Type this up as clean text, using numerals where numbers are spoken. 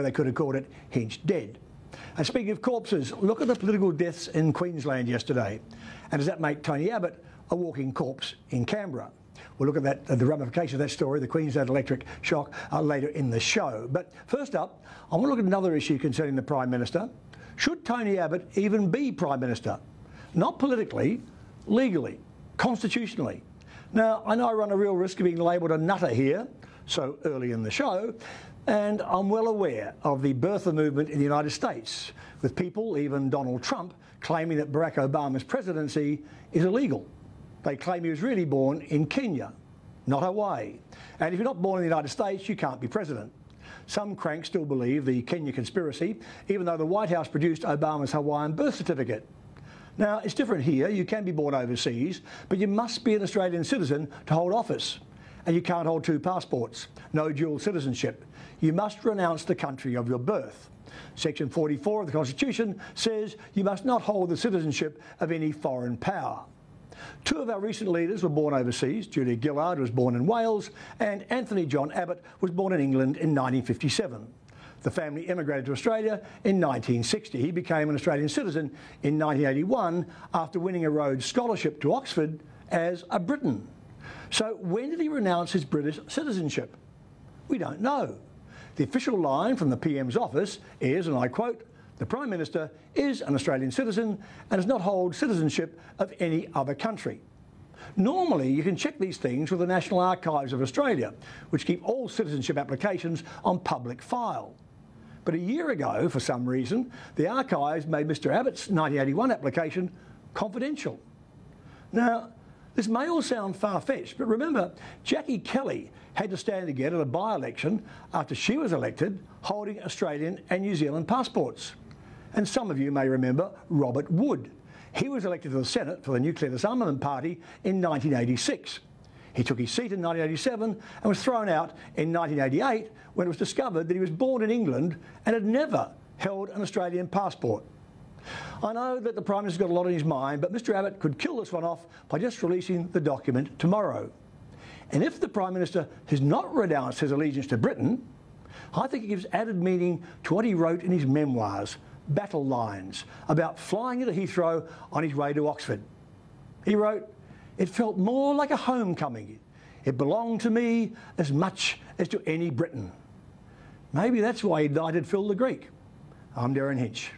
they could have called it Hinch dead. And speaking of corpses, look at the political deaths in Queensland yesterday. And does that make Tony Abbott a walking corpse in Canberra? We'll look at that, the ramifications of that story, the Queensland electric shock, later in the show. But first up, I want to look at another issue concerning the Prime Minister. Should Tony Abbott even be Prime Minister? Not politically, legally, constitutionally. Now, I know I run a real risk of being labelled a nutter here so early in the show, and I'm well aware of the birther movement in the United States, with people, even Donald Trump, claiming that Barack Obama's presidency is illegal. They claim he was really born in Kenya, not Hawaii. And if you're not born in the United States, you can't be president. Some cranks still believe the Kenya conspiracy, even though the White House produced Obama's Hawaiian birth certificate. Now, it's different here. You can be born overseas, but you must be an Australian citizen to hold office. And you can't hold two passports. No dual citizenship. You must renounce the country of your birth. Section 44 of the Constitution says you must not hold the citizenship of any foreign power. Two of our recent leaders were born overseas. Julia Gillard was born in Wales, and Anthony John Abbott was born in England in 1957. The family immigrated to Australia in 1960. He became an Australian citizen in 1981 after winning a Rhodes Scholarship to Oxford as a Briton. So when did he renounce his British citizenship? We don't know. The official line from the PM's office is, and I quote, "The Prime Minister is an Australian citizen and does not hold citizenship of any other country." Normally, you can check these things with the National Archives of Australia, which keep all citizenship applications on public file. But a year ago, for some reason, the archives made Mr Abbott's 1981 application confidential. Now, this may all sound far-fetched, but remember, Jackie Kelly had to stand again at a by-election after she was elected holding Australian and New Zealand passports. And some of you may remember Robert Wood. He was elected to the Senate for the Nuclear Disarmament Party in 1986. He took his seat in 1987 and was thrown out in 1988 when it was discovered that he was born in England and had never held an Australian passport. I know that the Prime Minister's got a lot on his mind, but Mr Abbott could kill this one off by just releasing the document tomorrow. And if the Prime Minister has not renounced his allegiance to Britain, I think it gives added meaning to what he wrote in his memoirs, Battle Lines, about flying into Heathrow on his way to Oxford. He wrote, "It felt more like a homecoming. It belonged to me as much as to any Briton." Maybe that's why he knighted Phil the Greek. I'm Darren Hinch.